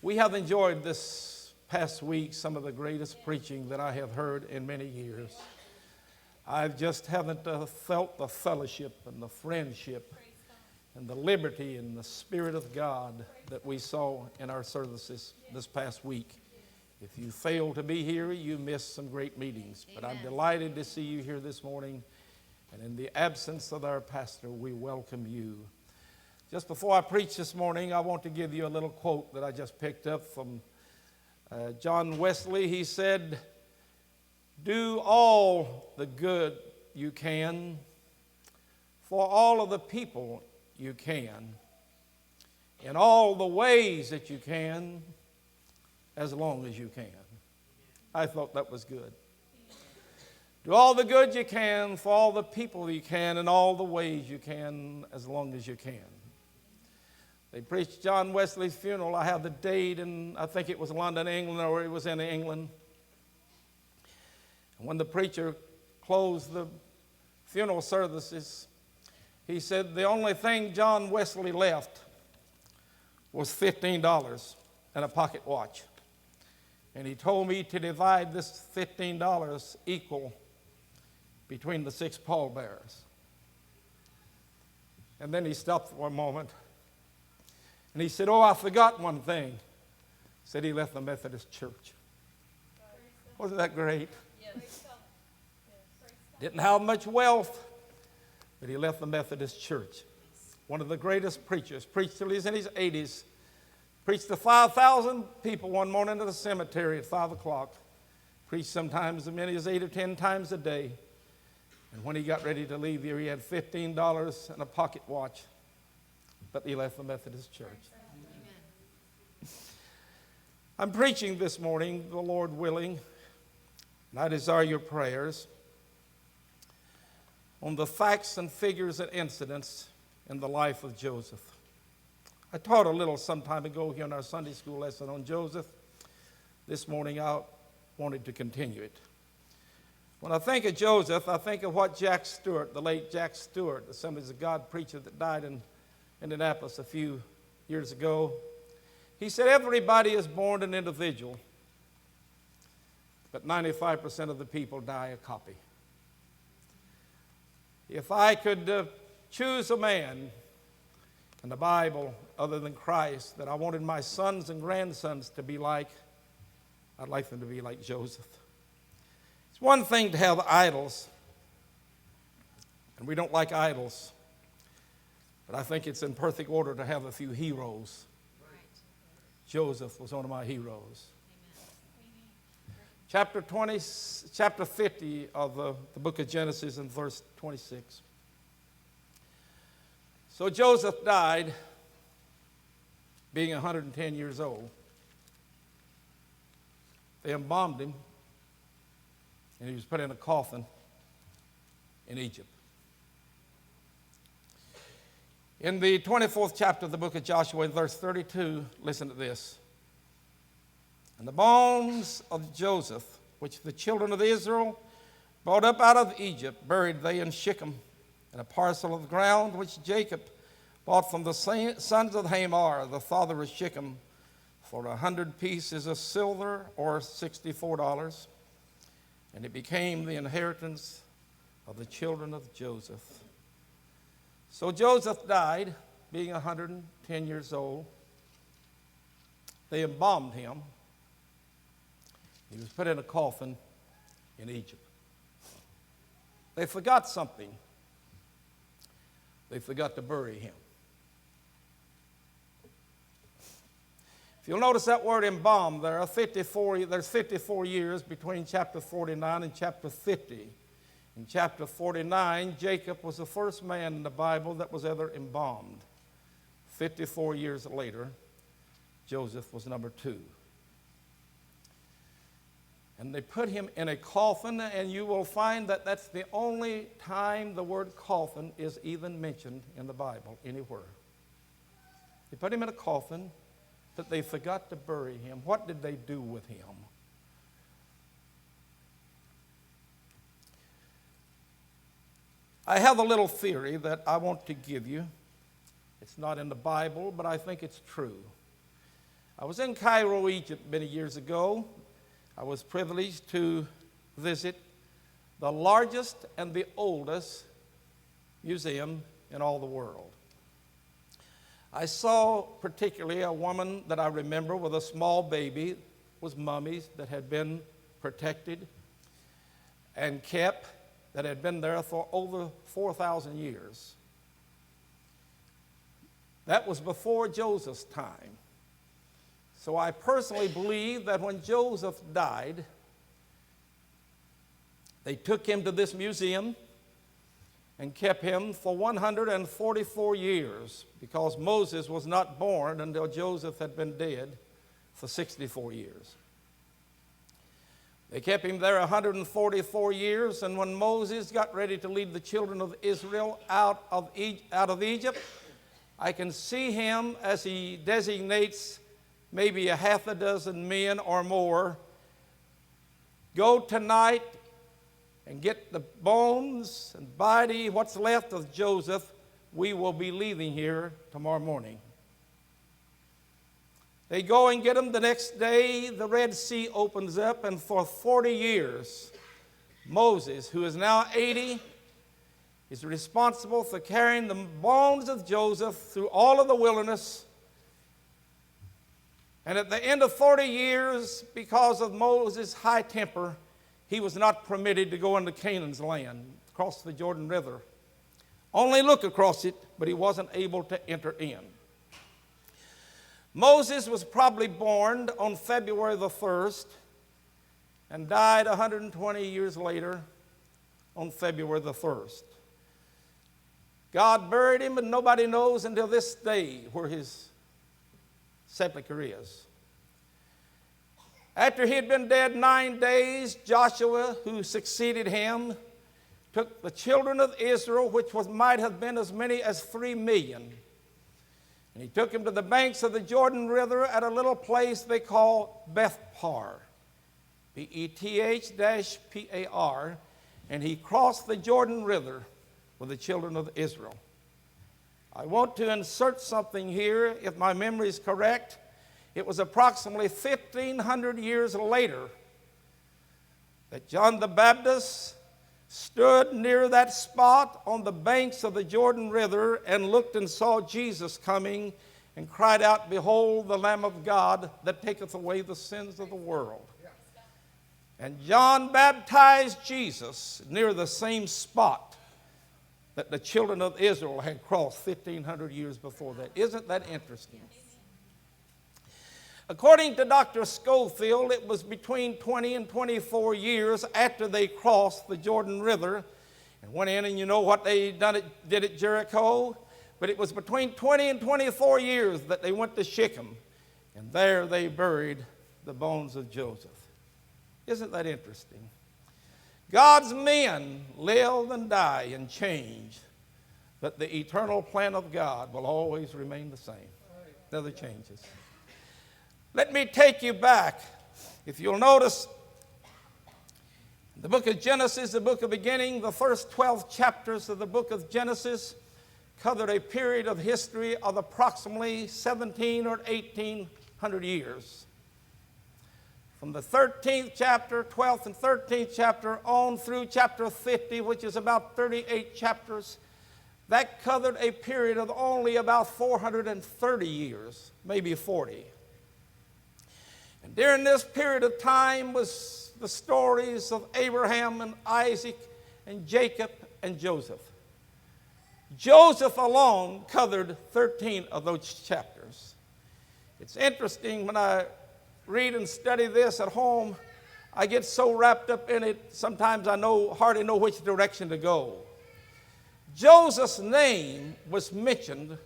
We have enjoyed this past week some of the greatest preaching that I have heard in many years. I just haven't felt the fellowship and the friendship and the liberty and the Spirit of God that we saw in our services this past week. If you fail to be here, you missed some great meetings. But I'm delighted to see you here this morning. And in the absence of our pastor, we welcome you. Just before I preach this morning, I want to give you a little quote that I just picked up from John Wesley. He said, "Do all the good you can for all of the people you can, in all the ways that you can, as long as you can." I thought that was good. Do all the good you can for all the people you can, in all the ways you can, as long as you can. They preached John Wesley's funeral. I have the date, and I think it was London, England, or it was in England. And when the preacher closed the funeral services, he said the only thing John Wesley left was $15 and a pocket watch. And he told me to divide this $15 equal between the 6 pallbearers. And then he stopped for a moment. And he said, "Oh, I forgot one thing." He said he left the Methodist Church. Wasn't that great? Yes. Didn't have much wealth, but he left the Methodist Church. One of the greatest preachers. Preached till he's in his 80s. Preached to 5,000 people one morning at the cemetery at 5 o'clock. Preached sometimes as many as 8 or 10 times a day. And when he got ready to leave here, he had $15 and a pocket watch. But he left the Methodist Church. Amen. I'm preaching this morning, the Lord willing, and I desire your prayers, on the facts and figures and incidents in the life of Joseph. I taught a little some time ago here in our Sunday school lesson on Joseph. This morning I wanted to continue it. When I think of Joseph, I think of what Jack Stewart, the late Jack Stewart, the Assemblies of God preacher that died in Indianapolis a few years ago. He said, everybody is born an individual, but 95% of the people die a copy. If I could choose a man in the Bible other than Christ that I wanted my sons and grandsons to be like, I'd like them to be like Joseph. It's one thing to have idols, and we don't like idols. But I think it's in perfect order to have a few heroes. Right. Joseph was one of my heroes. Amen. Chapter 50 of the book of Genesis and verse 26. So Joseph died being 110 years old. They embalmed him, and he was put in a coffin in Egypt. In the 24th chapter of the book of Joshua, in verse 32, listen to this. "And the bones of Joseph, which the children of Israel brought up out of Egypt, buried they in Shechem, in a parcel of ground which Jacob bought from the sons of Hamor, the father of Shechem, for 100 pieces of silver, or $64. And it became the inheritance of the children of Joseph." So Joseph died, being 110 years old. They embalmed him. He was put in a coffin in Egypt. They forgot something. They forgot to bury him. If you'll notice that word embalmed, there's 54 years between chapter 49 and chapter 50. In chapter 49, Jacob was the first man in the Bible that was ever embalmed. 54 years later, Joseph was number 2. And they put him in a coffin, and you will find that that's the only time the word coffin is even mentioned in the Bible anywhere. They put him in a coffin, but they forgot to bury him. What did they do with him? I have a little theory that I want to give you. It's not in the Bible, but I think it's true. I was in Cairo, Egypt many years ago. I was privileged to visit the largest and the oldest museum in all the world. I saw particularly a woman that I remember with a small baby. It was mummies that had been protected and kept, that had been there for over 4,000 years. That was before Joseph's time. So I personally believe that when Joseph died, they took him to this museum and kept him for 144 years, because Moses was not born until Joseph had been dead for 64 years. They kept him there 144 years, and when Moses got ready to lead the children of Israel out of Egypt, I can see him as he designates maybe a half a dozen men or more. Go tonight and get the bones and body, what's left of Joseph. We will be leaving here tomorrow morning. They go and get him the next day. The Red Sea opens up, and for 40 years, Moses, who is now 80, is responsible for carrying the bones of Joseph through all of the wilderness. And at the end of 40 years, because of Moses' high temper, he was not permitted to go into Canaan's land, across the Jordan River. Only look across it, but he wasn't able to enter in. Moses was probably born on February the 1st and died 120 years later on February the 1st. God buried him, and nobody knows until this day where his sepulcher is. After he had been dead 9 days, Joshua, who succeeded him, took the children of Israel, which might have been as many as 3 million, and he took them to the banks of the Jordan River at a little place they call Bethpar, Bethpar, and he crossed the Jordan River with the children of Israel. I want to insert something here, if my memory is correct. It was approximately 1,500 years later that John the Baptist stood near that spot on the banks of the Jordan River and looked and saw Jesus coming and cried out, "Behold, the Lamb of God that taketh away the sins of the world." And John baptized Jesus near the same spot that the children of Israel had crossed 1,500 years before that. Isn't that interesting? According to Dr. Schofield, it was between 20 and 24 years after they crossed the Jordan River and went in, and you know what they did at Jericho? But it was between 20 and 24 years that they went to Shechem, and there they buried the bones of Joseph. Isn't that interesting? God's men live and die and change, but the eternal plan of God will always remain the same. Never changes. Let me take you back. If you'll notice, the book of Genesis, the book of beginning, the first 12 chapters of the book of Genesis covered a period of history of approximately 17 or 1800 years. From the 13th chapter, 12th and 13th chapter, on through chapter 50, which is about 38 chapters, that covered a period of only about 430 years, maybe 40. And during this period of time was the stories of Abraham and Isaac and Jacob and Joseph. Joseph alone covered 13 of those chapters. It's interesting when I read and study this at home, I get so wrapped up in it, sometimes I hardly know which direction to go. Joseph's name was mentioned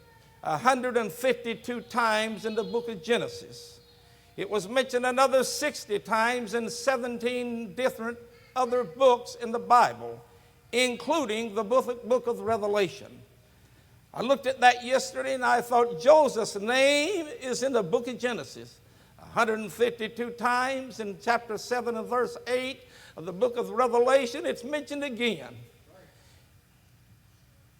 152 times in the book of Genesis. It was mentioned another 60 times in 17 different other books in the Bible, including the book of Revelation. I looked at that yesterday and I thought Joseph's name is in the book of Genesis 152 times. In chapter 7 and verse 8 of the book of Revelation, it's mentioned again.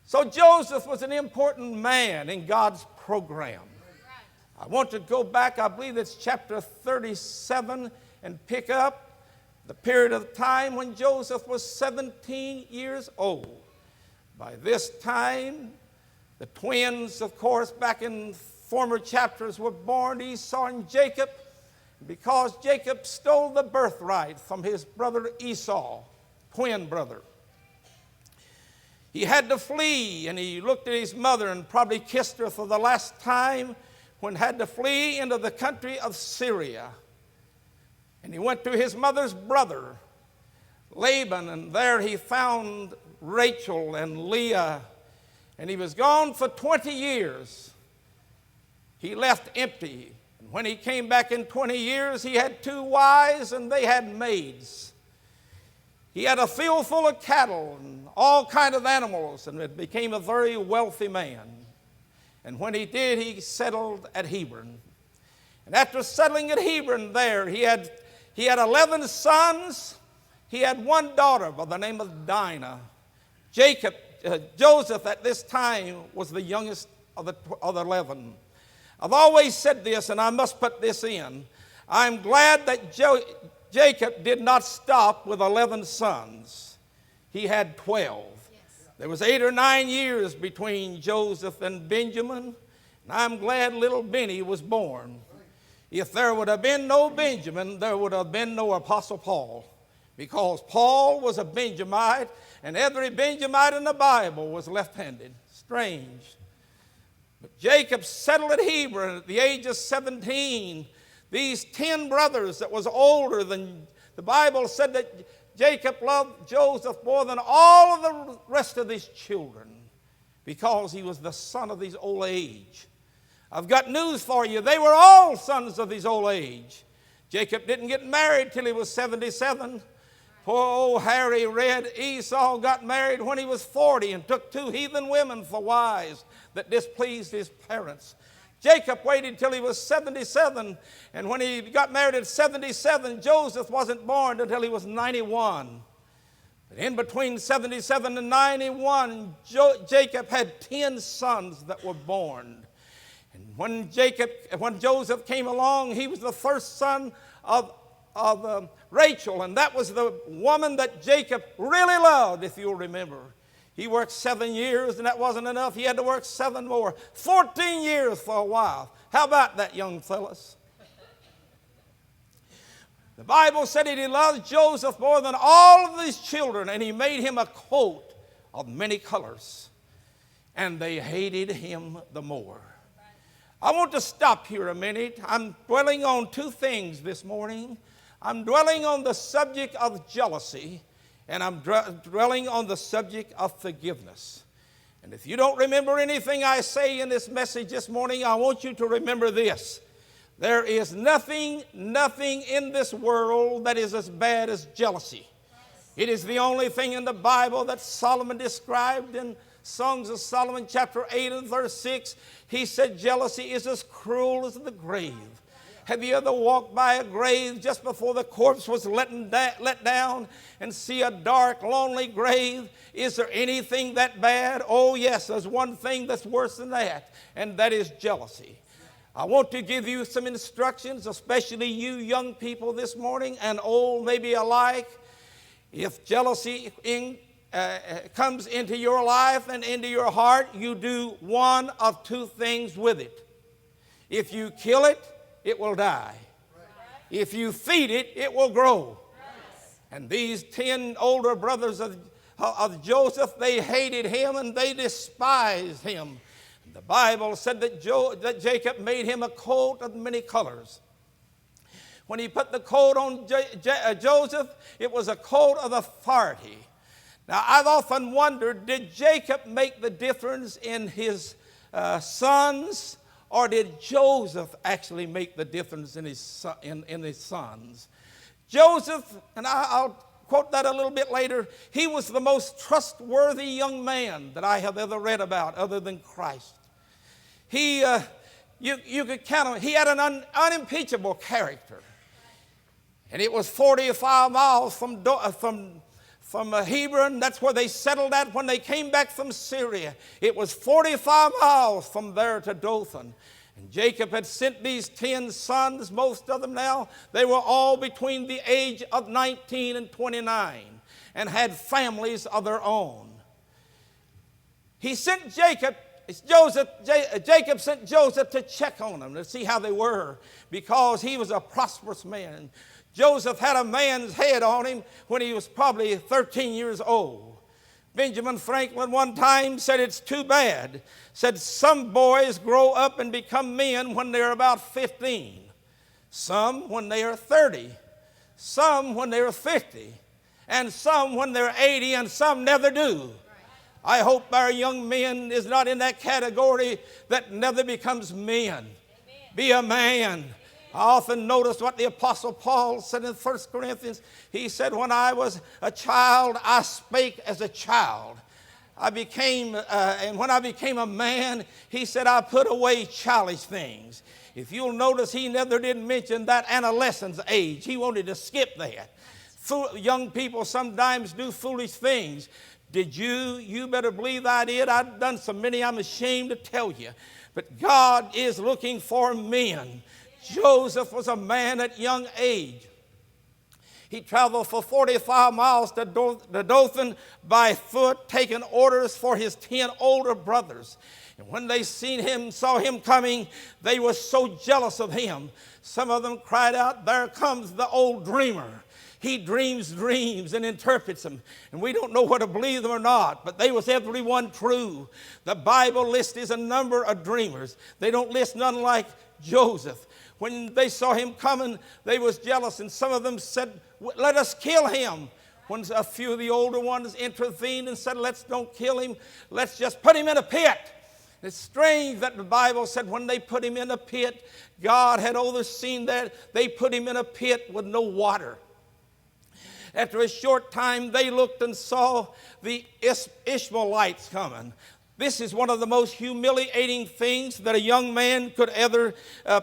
So Joseph was an important man in God's program. I want to go back, I believe it's chapter 37, and pick up the period of time when Joseph was 17 years old. By this time, the twins, of course, back in former chapters were born, Esau and Jacob, because Jacob stole the birthright from his brother Esau, twin brother. He had to flee, and he looked at his mother and probably kissed her for the last time when had to flee into the country of Syria. And he went to his mother's brother, Laban, and there he found Rachel and Leah. And he was gone for 20 years. He left empty. And when he came back in 20 years, he had 2 wives and they had maids. He had a field full of cattle and all kinds of animals, and it became a very wealthy man. And when he did, he settled at Hebron. And after settling at Hebron there, he had 11 sons. He had 1 daughter by the name of Dinah. Joseph at this time was the youngest of the 11. I've always said this, and I must put this in. I'm glad that Jacob did not stop with 11 sons. He had 12. There was 8 or 9 years between Joseph and Benjamin, and I'm glad little Benny was born. If there would have been no Benjamin, there would have been no Apostle Paul, because Paul was a Benjamite, and every Benjamite in the Bible was left-handed. Strange. But Jacob settled at Hebron at the age of 17. These 10 brothers that was older than, the Bible said that Jacob loved Joseph more than all of the rest of his children because he was the son of his old age. I've got news for you. They were all sons of his old age. Jacob didn't get married till he was 77. Poor old Harry Red Esau got married when he was 40 and took 2 heathen women for wives that displeased his parents. Jacob waited till he was 77, and when he got married at 77, Joseph wasn't born until he was 91. But in between 77 and 91, Jacob had 10 sons that were born. And when Joseph came along, he was the first son of Rachel, and that was the woman that Jacob really loved, if you'll remember. He worked 7 years, and that wasn't enough. He had to work 7 more. 14 years for a while. How about that, young fellas? The Bible said that he loved Joseph more than all of his children, and he made him a coat of many colors. And they hated him the more. I want to stop here a minute. I'm dwelling on 2 things this morning. I'm dwelling on the subject of jealousy, and I'm dwelling on the subject of forgiveness. And if you don't remember anything I say in this message this morning, I want you to remember this. There is nothing in this world that is as bad as jealousy. It is the only thing in the Bible that Solomon described in Songs of Solomon chapter 8 and verse 6. He said jealousy is as cruel as the grave. Have you ever walked by a grave just before the corpse was let down and see a dark, lonely grave? Is there anything that bad? Oh, yes, there's one thing that's worse than that, and that is jealousy. I want to give you some instructions, especially you young people this morning, and old maybe alike. If jealousy comes into your life and into your heart, you do one of 2 things with it. If you kill it, it will die. If you feed it, it will grow. And these 10 older brothers of Joseph, they hated him and they despised him. The Bible said that Jacob made him a coat of many colors. When he put the coat on Joseph, it was a coat of authority. Now, I've often wondered, did Jacob make the difference in his sons, or did Joseph actually make the difference in his sons? Joseph, and I'll quote that a little bit later, he was the most trustworthy young man that I have ever read about other than Christ. You could count him. He had an unimpeachable character. And it was 45 miles from Hebron. That's where they settled at when they came back from Syria. It was 45 miles from there to Dothan. And Jacob had sent these 10 sons, most of them now. They were all between the age of 19 and 29 and had families of their own. He sent Jacob sent Joseph to check on them, to see how they were, because he was a prosperous man. Joseph had a man's head on him when he was probably 13 years old. Benjamin Franklin one time said it's too bad. Said some boys grow up and become men when they're about 15. Some when they are 30. Some when they're 50. And some when they're 80, and some never do. I hope our young men is not in that category that never becomes men. Amen. Be a man. I often notice what the Apostle Paul said in 1 Corinthians. He said, when I was a child, I spake as a child. And when I became a man, he said, I put away childish things. If you'll notice, he never did mention that adolescence age. He wanted to skip that. Young people sometimes do foolish things. Did you? You better believe I did. I've done so many I'm ashamed to tell you. But God is looking for men. Joseph was a man at young age. He traveled for 45 miles to Dothan by foot, taking orders for his 10 older brothers. And when they saw him coming, they were so jealous of him. Some of them cried out, there comes the old dreamer. He dreams dreams and interprets them. And we don't know whether to believe them or not, but they was every one true. The Bible lists a number of dreamers. They don't list none like Joseph. When they saw him coming, they was jealous, and some of them said, let us kill him. When a few of the older ones intervened and said, don't kill him, let's just put him in a pit. It's strange that the Bible said when they put him in a pit, God had overseen that. They put him in a pit with no water. After a short time, they looked and saw the Ishmaelites coming. This is one of the most humiliating things that a young man could ever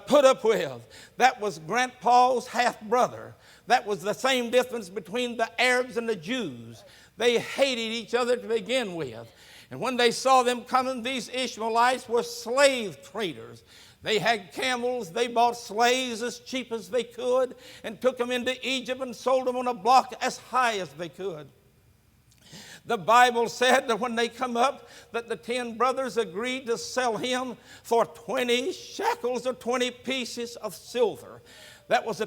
put up with. That was Grandpa's half-brother. That was the same difference between the Arabs and the Jews. They hated each other to begin with. And when they saw them coming, these Ishmaelites were slave traders. They had camels. They bought slaves as cheap as they could and took them into Egypt and sold them on a block as high as they could. The Bible said that when they come up, that the 10 brothers agreed to sell him for 20 shekels or 20 pieces of silver. That was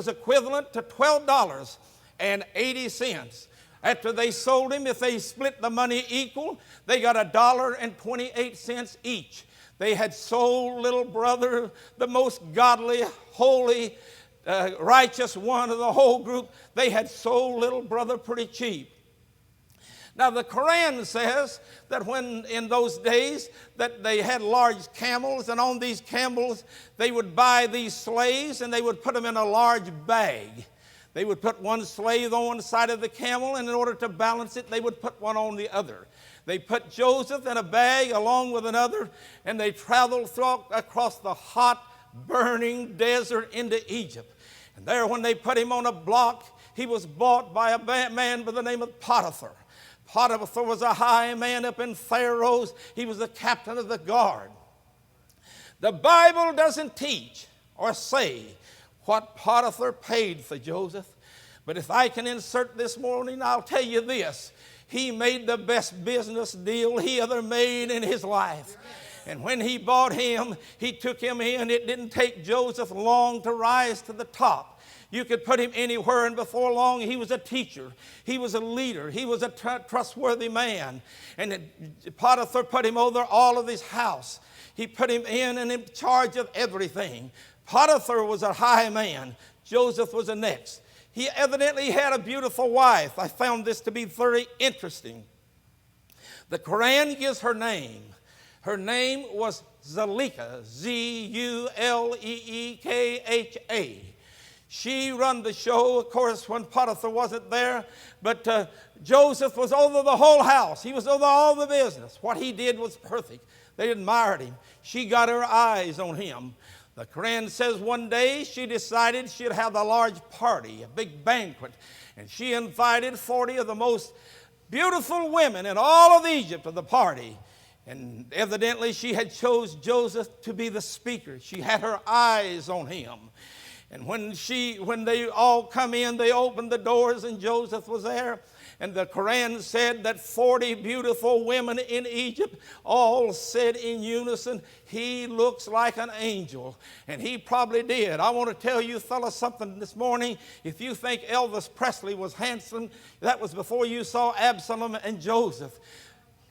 equivalent to $12.80. After they sold him, if they split the money equal, they got $1.28 each. They had sold little brother, the most godly, holy, righteous one of the whole group. They had sold little brother pretty cheap. Now, the Quran says that when in those days that they had large camels, and on these camels they would buy these slaves and they would put them in a large bag. They would put one slave on one side of the camel, and in order to balance it, they would put one on the other. They put Joseph in a bag along with another, and they traveled across the hot, burning desert into Egypt. And there, when they put him on a block, he was bought by a man by the name of Potiphar. Potiphar was a high man up in Pharaoh's. He was the captain of the guard. The Bible doesn't teach or say what Potiphar paid for Joseph. But if I can insert this morning, I'll tell you this. He made the best business deal he ever made in his life. And when he bought him, he took him in. It didn't take Joseph long to rise to the top. You could put him anywhere, and before long, he was a teacher. He was a leader. He was a trustworthy man. And Potiphar put him over all of his house. He put him in and in charge of everything. Potiphar was a high man. Joseph was the next. He evidently had a beautiful wife. I found this to be very interesting. The Quran gives her name. Her name was Zuleika, Zuleekha. She run the show, of course, when Potiphar wasn't there. But Joseph was over the whole house. He was over all the business. What he did was perfect. They admired him. She got her eyes on him. The Quran says one day she decided she'd have a large party, a big banquet. And she invited 40 of the most beautiful women in all of Egypt to the party. And evidently she had chose Joseph to be the speaker. She had her eyes on him. And when they all come in, they opened the doors and Joseph was there. And the Quran said that 40 beautiful women in Egypt all said in unison, he looks like an angel. And he probably did. I want to tell you fellas something this morning. If you think Elvis Presley was handsome, that was before you saw Absalom and Joseph.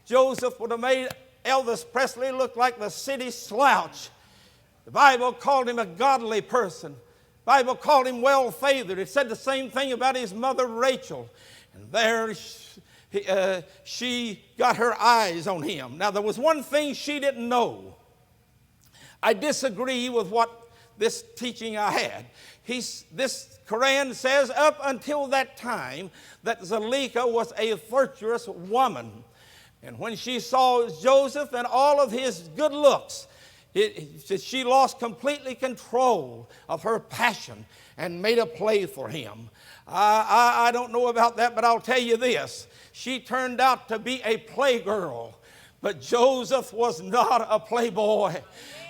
Joseph would have made Elvis Presley look like the city slouch. The Bible called him a godly person. The Bible called him well-favored. It said the same thing about his mother Rachel. And there she got her eyes on him. Now, there was one thing she didn't know. I disagree with what this teaching I had. This Quran says up until that time that Zalika was a virtuous woman. And when she saw Joseph and all of his good looks, she lost completely control of her passion and made a play for him. I don't know about that, but I'll tell you this. She turned out to be a playgirl, but Joseph was not a playboy.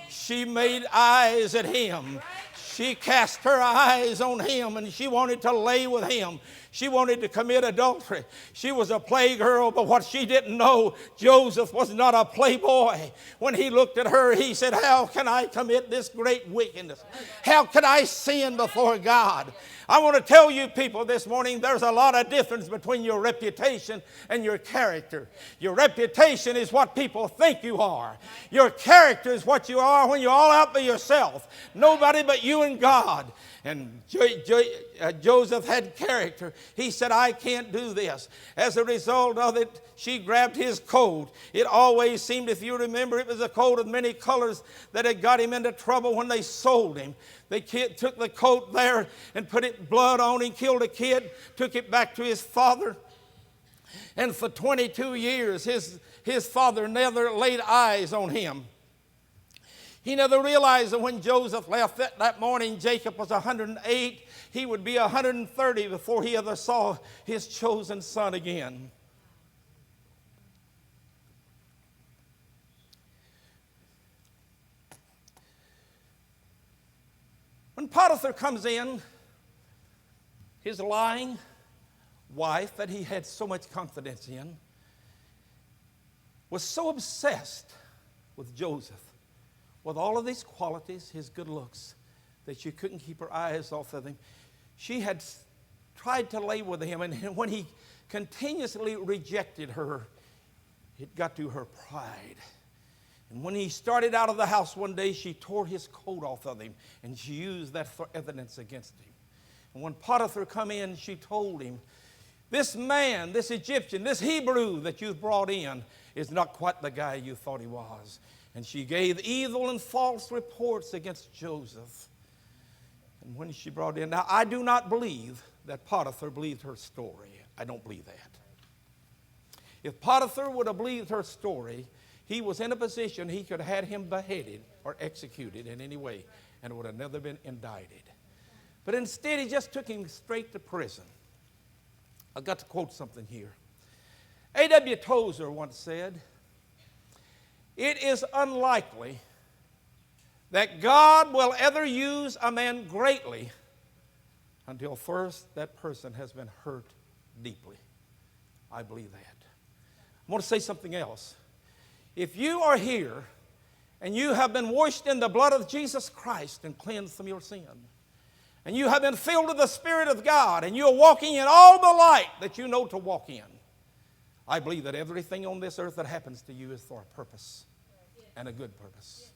She made eyes at him. She cast her eyes on him, and she wanted to lay with him. She wanted to commit adultery. She was a playgirl, but what she didn't know, Joseph was not a playboy. When he looked at her, he said, how can I commit this great wickedness? How can I sin before God? I want to tell you people this morning, there's a lot of difference between your reputation and your character. Your reputation is what people think you are. Your character is what you are when you're all out by yourself. Nobody but you and God. And Joseph had character. He said, I can't do this. As a result of it, she grabbed his coat. It always seemed, if you remember, it was a coat of many colors that had got him into trouble when they sold him. They took the coat there and put it blood on him, killed a kid, took it back to his father. And for 22 years, his father never laid eyes on him. He never realized that when Joseph left that morning, Jacob was 108. He would be 130 before he ever saw his chosen son again. When Potiphar comes in, his lying wife that he had so much confidence in was so obsessed with Joseph, with all of these qualities, his good looks, that she couldn't keep her eyes off of him. She had tried to lay with him, and when he continuously rejected her, it got to her pride. And when he started out of the house one day, she tore his coat off of him, and she used that for evidence against him. And when Potiphar come in, she told him, this man, this Egyptian, this Hebrew that you've brought in is not quite the guy you thought he was. And she gave evil and false reports against Joseph. And when she brought in, now I do not believe that Potiphar believed her story. I don't believe that. If Potiphar would have believed her story, he was in a position he could have had him beheaded or executed in any way, and would have never been indicted. But instead, he just took him straight to prison. I've got to quote something here. A.W. Tozer once said, it is unlikely that God will ever use a man greatly until first that person has been hurt deeply. I believe that. I want to say something else. If you are here and you have been washed in the blood of Jesus Christ and cleansed from your sin, and you have been filled with the Spirit of God, and you are walking in all the light that you know to walk in, I believe that everything on this earth that happens to you is for a purpose, and a good purpose.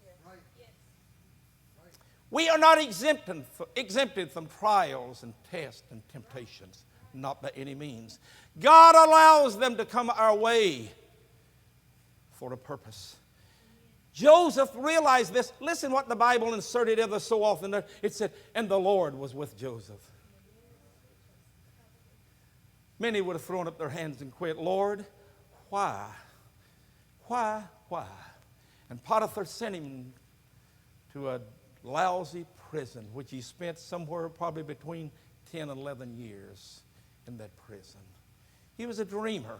We are not exempted from trials and tests and temptations, not by any means. God allows them to come our way for a purpose. Joseph realized this. Listen what the Bible inserted ever so often there. It said, and the Lord was with Joseph. Many would have thrown up their hands and quit. Lord, why? Why? And Potiphar sent him to a lousy prison, which he spent somewhere probably between 10 and 11 years in that prison. He was a dreamer.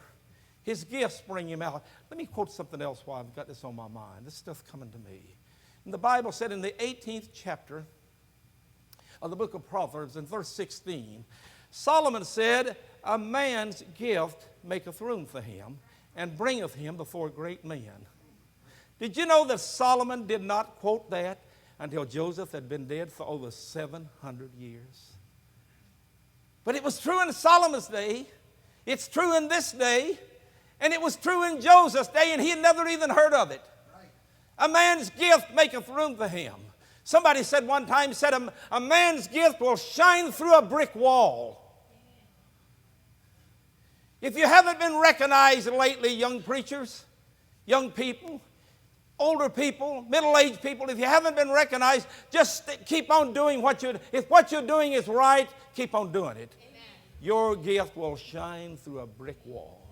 His gifts bring him out. Let me quote something else while I've got this on my mind. This stuff's coming to me. And the Bible said in the 18th chapter of the book of Proverbs, in verse 16, Solomon said, a man's gift maketh room for him, and bringeth him before great men. Did you know that Solomon did not quote that until Joseph had been dead for over 700 years? But it was true in Solomon's day. It's true in this day. And it was true in Joseph's day, and he had never even heard of it. A man's gift maketh room for him. Somebody said one time, said a man's gift will shine through a brick wall. If you haven't been recognized lately, young preachers, young people, older people, middle-aged people, if you haven't been recognized, just keep on doing if what you're doing is right, keep on doing it. Amen. Your gift will shine through a brick wall.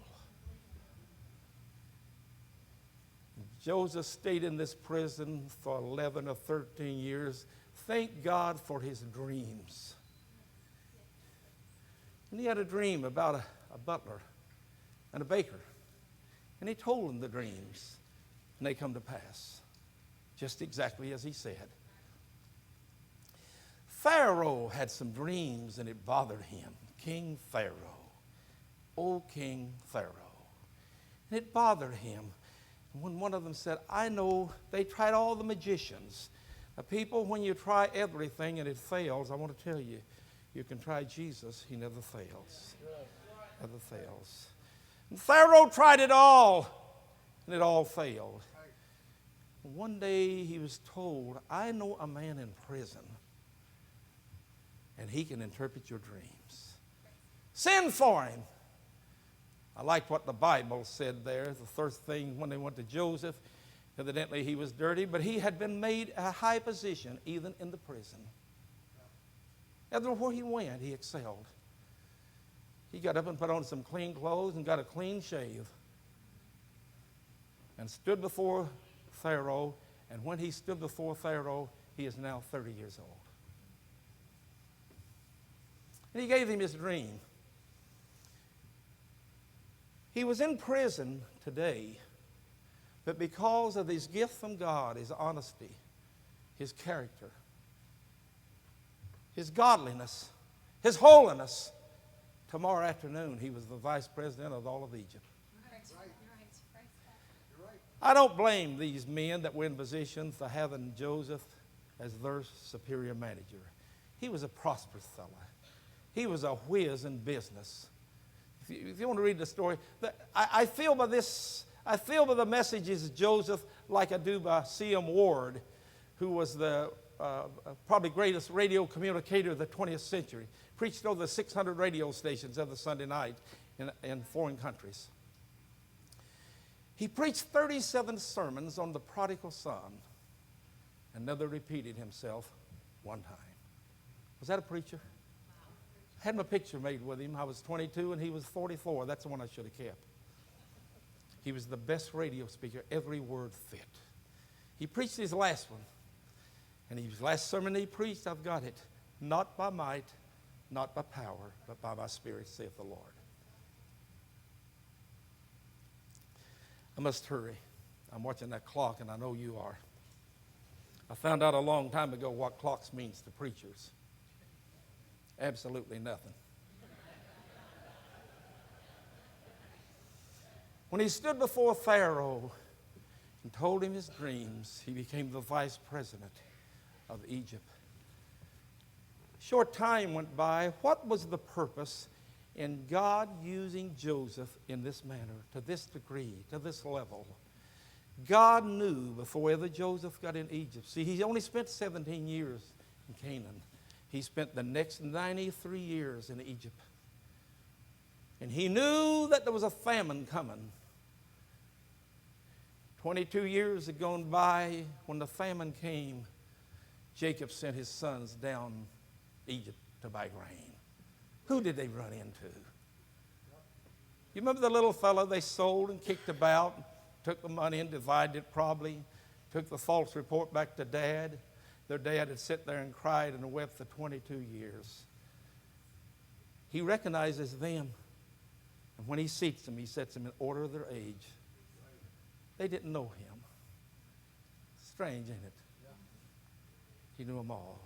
Joseph stayed in this prison for 11 or 13 years. Thank God for his dreams. And he had a dream about a butler and a baker. And he told them the dreams. And they come to pass, just exactly as he said. Pharaoh had some dreams and it bothered him. King Pharaoh. Oh, King Pharaoh. And it bothered him. When one of them said, I know they tried all the magicians. People, when you try everything and it fails, I want to tell you, you can try Jesus. He never fails. Never fails. And Pharaoh tried it all, and it all failed. One day he was told, I know a man in prison, and he can interpret your dreams. Send for him. I like what the Bible said there. The first thing when they went to Joseph, evidently he was dirty, but he had been made a high position even in the prison. Everywhere he went, he excelled. He got up and put on some clean clothes and got a clean shave and stood before Pharaoh. And when he stood before Pharaoh, he is now 30 years old. And he gave him his dream. He was in prison today, but because of his gift from God, his honesty, his character, his godliness, his holiness, tomorrow afternoon he was the vice president of all of Egypt. I don't blame these men that were in position for having Joseph as their superior manager. He was a prosperous fellow. He was a whiz in business. If you want to read the story, I feel by the messages of Joseph like I do by C.M. Ward, who was the probably greatest radio communicator of the 20th century. Preached over 600 radio stations every Sunday night in foreign countries. He preached 37 sermons on the prodigal son and never repeated himself one time. Was that a preacher? I had my picture made with him. I was 22 and he was 44. That's the one I should have kept. He was the best radio speaker. Every word fit. He preached his last one. And his last sermon he preached, I've got it. Not by might, not by power, but by my spirit, saith the Lord. I must hurry. I'm watching that clock and I know you are. I found out a long time ago what clocks means to preachers. Absolutely nothing. When he stood before Pharaoh and told him his dreams, he became the vice president of Egypt. Short time went by. What was the purpose in God using Joseph in this manner, to this degree, to this level? God knew before ever Joseph got in Egypt. See, he only spent 17 years in Canaan. He spent the next 93 years in Egypt. And he knew that there was a famine coming. 22 years had gone by. When the famine came, Jacob sent his sons down Egypt to buy grain. Who did they run into? You remember the little fellow they sold and kicked about, took the money and divided it probably, took the false report back to Dad. Their dad had sat there and cried and wept for 22 years. He recognizes them. And when he seats them, he sets them in order of their age. They didn't know him. Strange, ain't it? He knew them all.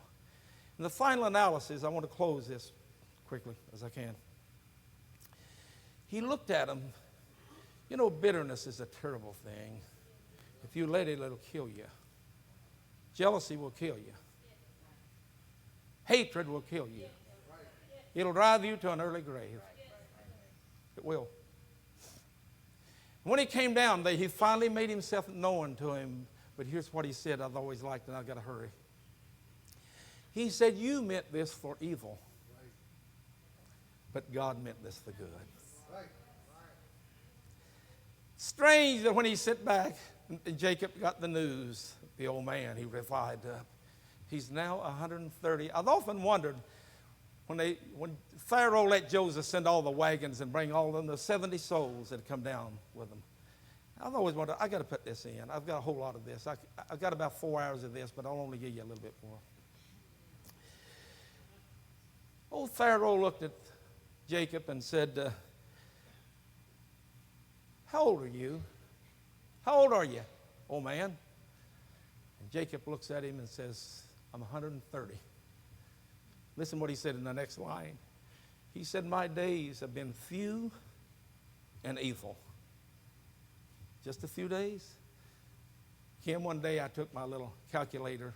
In the final analysis, I want to close this quickly as I can. He looked at them. You know, bitterness is a terrible thing. If you let it, it'll kill you. Jealousy will kill you. Hatred will kill you. It'll drive you to an early grave. It will. When he came down, he finally made himself known to him. But here's what he said I've always liked, and I've got to hurry. He said, you meant this for evil, but God meant this for good. Strange that when he sat back and Jacob got the news, the old man, he revived up. He's now 130. I've often wondered when Pharaoh let Joseph send all the wagons and bring all of them, the 70 souls that had come down with them. I've always wondered, I got to put this in. I've got a whole lot of this. I've got about 4 hours of this, but I'll only give you a little bit more. Old Pharaoh looked at Jacob and said, how old are you? How old are you, old man? And Jacob looks at him and says, I'm 130. Listen what he said in the next line. He said, my days have been few and evil. Just a few days. Kim, one day I took my little calculator,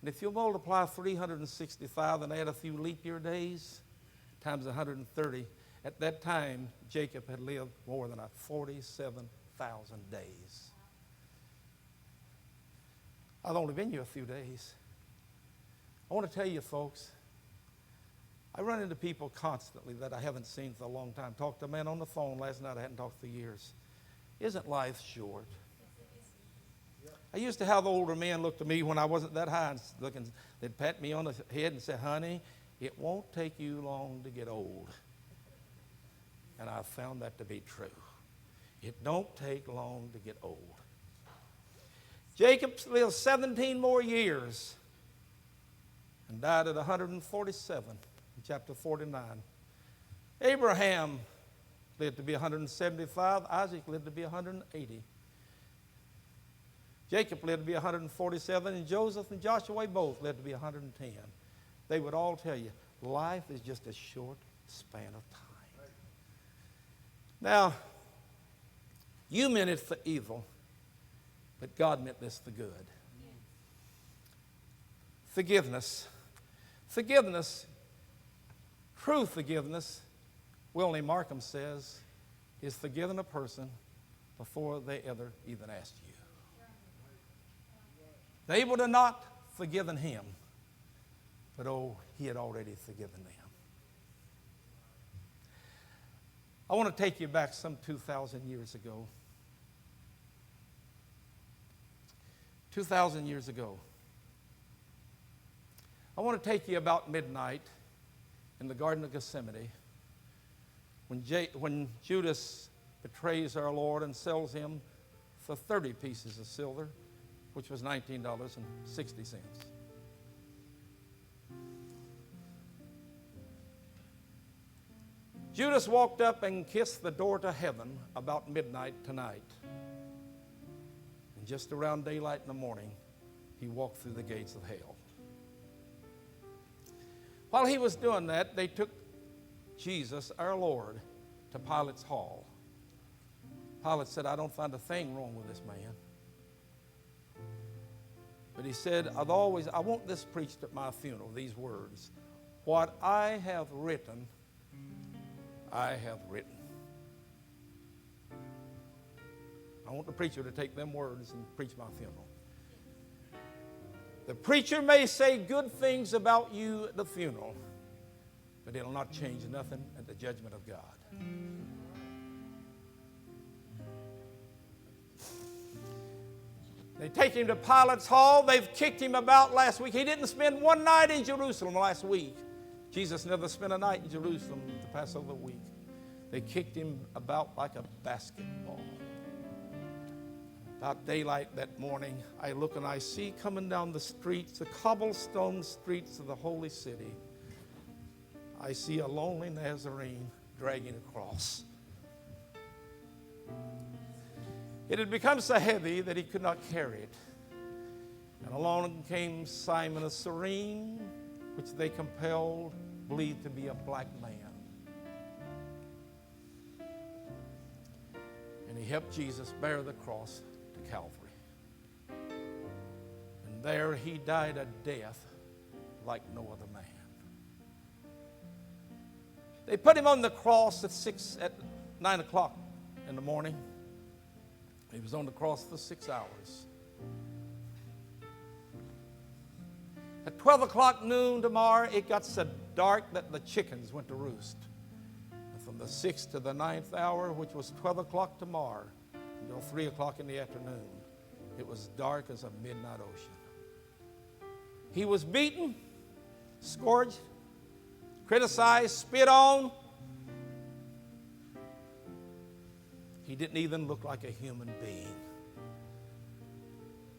and if you multiply 365 and add a few leap year days times 130, at that time, Jacob had lived more than 47,000 days. I've only been here a few days. I want to tell you, folks, I run into people constantly that I haven't seen for a long time. Talked to a man on the phone last night I hadn't talked for years. Isn't life short? I used to have older men look to me when I wasn't that high and looking, they'd pat me on the head and say, honey, it won't take you long to get old. And I've found that to be true. It don't take long to get old. Jacob lived 17 more years and died at 147 in chapter 49. Abraham lived to be 175. Isaac lived to be 180. Jacob lived to be 147, and Joseph and Joshua both lived to be 110. They would all tell you, life is just a short span of time. Now, you meant it for evil, but God meant this for good. Forgiveness. Forgiveness, true forgiveness, Willie Markham says, is forgiving a person before they ever even asked you. They would have not forgiven him, but he had already forgiven them. I want to take you back some 2,000 years ago. 2,000 years ago. I want to take you about midnight in the Garden of Gethsemane when Judas betrays our Lord and sells him for 30 pieces of silver, which was $19.60. Judas walked up and kissed the door to heaven about midnight tonight. And just around daylight in the morning, he walked through the gates of hell. While he was doing that, they took Jesus, our Lord, to Pilate's hall. Pilate said, I don't find a thing wrong with this man. But he said, I want this preached at my funeral, these words. What I have written, I have written. I want the preacher to take them words and preach my funeral. The preacher may say good things about you at the funeral, but it'll not change nothing at the judgment of God. They take him to Pilate's hall. They've kicked him about last week. He didn't spend one night in Jerusalem last week. Jesus never spent a night in Jerusalem the Passover week. They kicked him about like a basketball. About daylight that morning, I look and I see coming down the streets, the cobblestone streets of the holy city, I see a lonely Nazarene dragging a cross. It had become so heavy that he could not carry it. And along came Simon of Cyrene, which they compelled, believed to be a black man. And he helped Jesus bear the cross to Calvary. And there he died a death like no other man. They put him on the cross at 9 o'clock in the morning. He was on the cross for 6 hours. At 12 o'clock noon tomorrow, it got so dark that the chickens went to roost. And from the 6th to the 9th hour, which was 12 o'clock tomorrow, until 3 o'clock in the afternoon, it was dark as a midnight ocean. He was beaten, scourged, criticized, spit on. He didn't even look like a human being.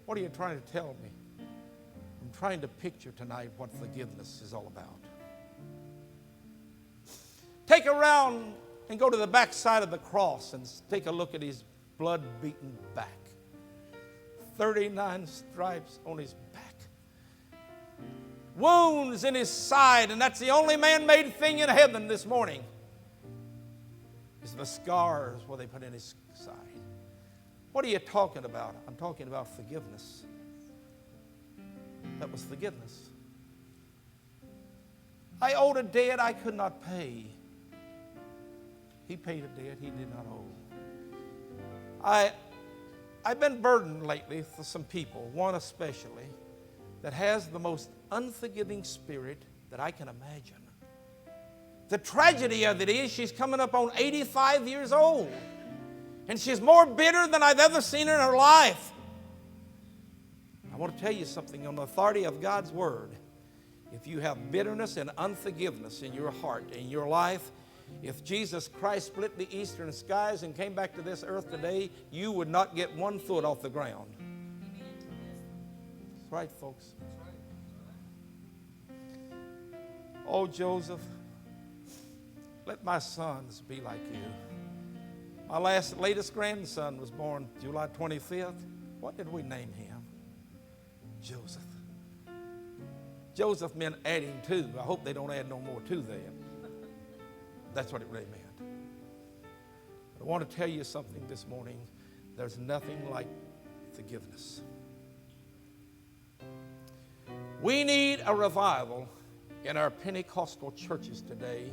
What are you trying to tell me? I'm trying to picture tonight what forgiveness is all about. Take a round and go to the back side of the cross and take a look at his blood-beaten back. 39 stripes on his back. Wounds in his side, and that's the only man-made thing in heaven this morning, is the scars where they put in his side. What are you talking about? I'm talking about forgiveness. That was forgiveness. I owed a debt I could not pay. He paid a debt he did not owe. I've been burdened lately for some people, one especially, that has the most unforgiving spirit that I can imagine. The tragedy of it is she's coming up on 85 years old, and she's more bitter than I've ever seen in her life. I want to tell you something on the authority of God's Word. If you have bitterness and unforgiveness in your heart, in your life, if Jesus Christ split the eastern skies and came back to this earth today, you would not get 1 foot off the ground. That's right, folks. Oh, Joseph, let my sons be like you. My latest grandson was born July 25th. What did we name him? Joseph. Joseph meant adding to. I hope they don't add no more to them. That's what it really meant. But I want to tell you something this morning. There's nothing like forgiveness. We need a revival in our Pentecostal churches today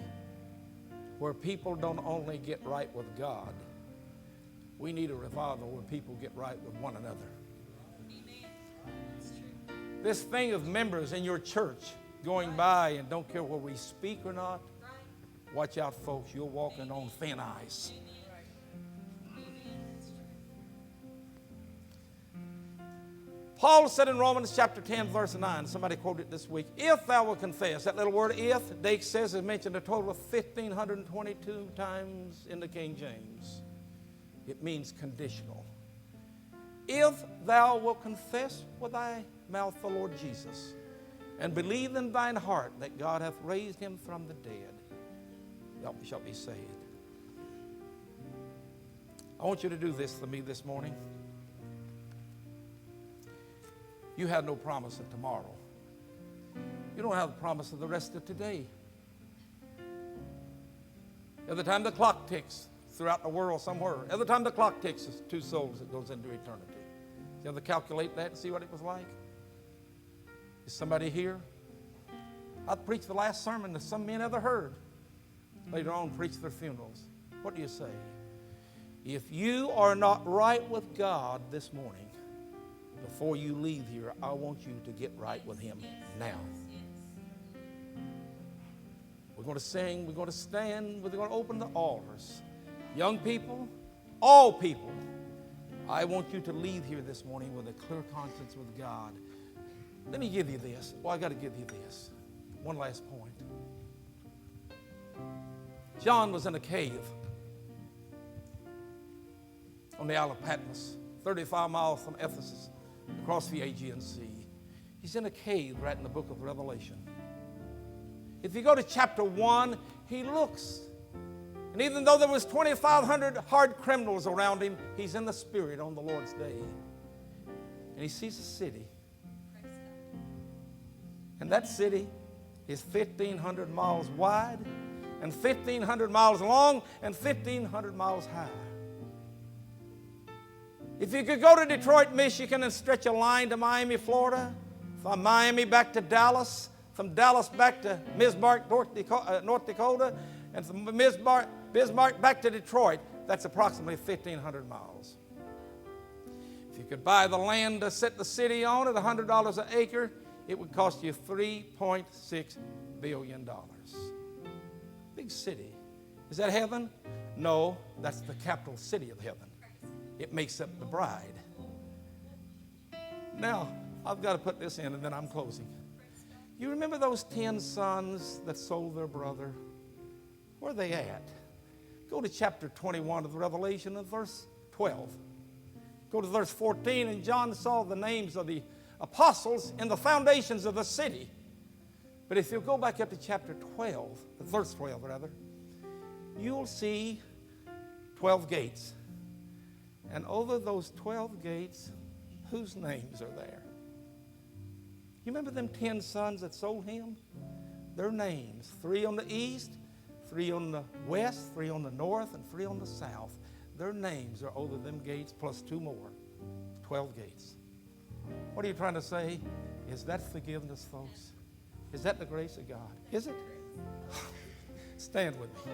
where people don't only get right with God. We need a revival where people get right with one another. This thing of members in your church going by and don't care whether we speak or not, watch out, folks. You're walking on thin ice. Paul said in Romans chapter 10, verse 9, somebody quoted it this week, if thou wilt confess, that little word if, Dake says, is mentioned a total of 1,522 times in the King James. It means conditional. If thou wilt confess with thy mouth the Lord Jesus, and believe in thine heart that God hath raised him from the dead, thou shalt be saved. I want you to do this for me this morning. You have no promise of tomorrow. You don't have the promise of the rest of today. Every time the clock ticks throughout the world somewhere, every time the clock ticks, it's 2 souls that goes into eternity. You ever calculate that and see what it was like? Is somebody here? I preached the last sermon that some men ever heard. Later on, preach their funerals. What do you say? If you are not right with God this morning, before you leave here, I want you to get right with him now. We're going to sing, we're going to stand, we're going to open the altars. Young people, all people, I want you to leave here this morning with a clear conscience with God. Let me give you this. Well, I got to give you this. One last point. John was in a cave on the Isle of Patmos, 35 miles from Ephesus, across the Aegean Sea. He's in a cave right in the book of Revelation. If you go to chapter 1, he looks And even though there was 2,500 hard criminals around him, he's in the Spirit on the Lord's day. And he sees a city. And that city is 1,500 miles wide and 1,500 miles long and 1,500 miles high. If you could go to Detroit, Michigan and stretch a line to Miami, Florida, from Miami back to Dallas, from Dallas back to Bismarck, North Dakota, and from Bismarck back to Detroit, that's approximately 1,500 miles. If you could buy the land to set the city on at $100 an acre, it would cost you $3.6 billion. Big city. Is that heaven? No, that's the capital city of heaven. It makes up the bride. Now, I've got to put this in and then I'm closing. You remember those 10 sons that sold their brother? Where are they at? Go to chapter 21 of the Revelation and verse 12. Go to verse 14, and John saw the names of the apostles in the foundations of the city. But if you go back up to chapter 12, verse 12 rather, you'll see 12 gates. And over those 12 gates, whose names are there? You remember them 10 sons that sold him? Their names, 3 on the east, 3 on the west, 3 on the north, and 3 on the south. Their names are over them gates plus 2 more. 12 gates. What are you trying to say? Is that forgiveness, folks? Is that the grace of God? Is it? Stand with me.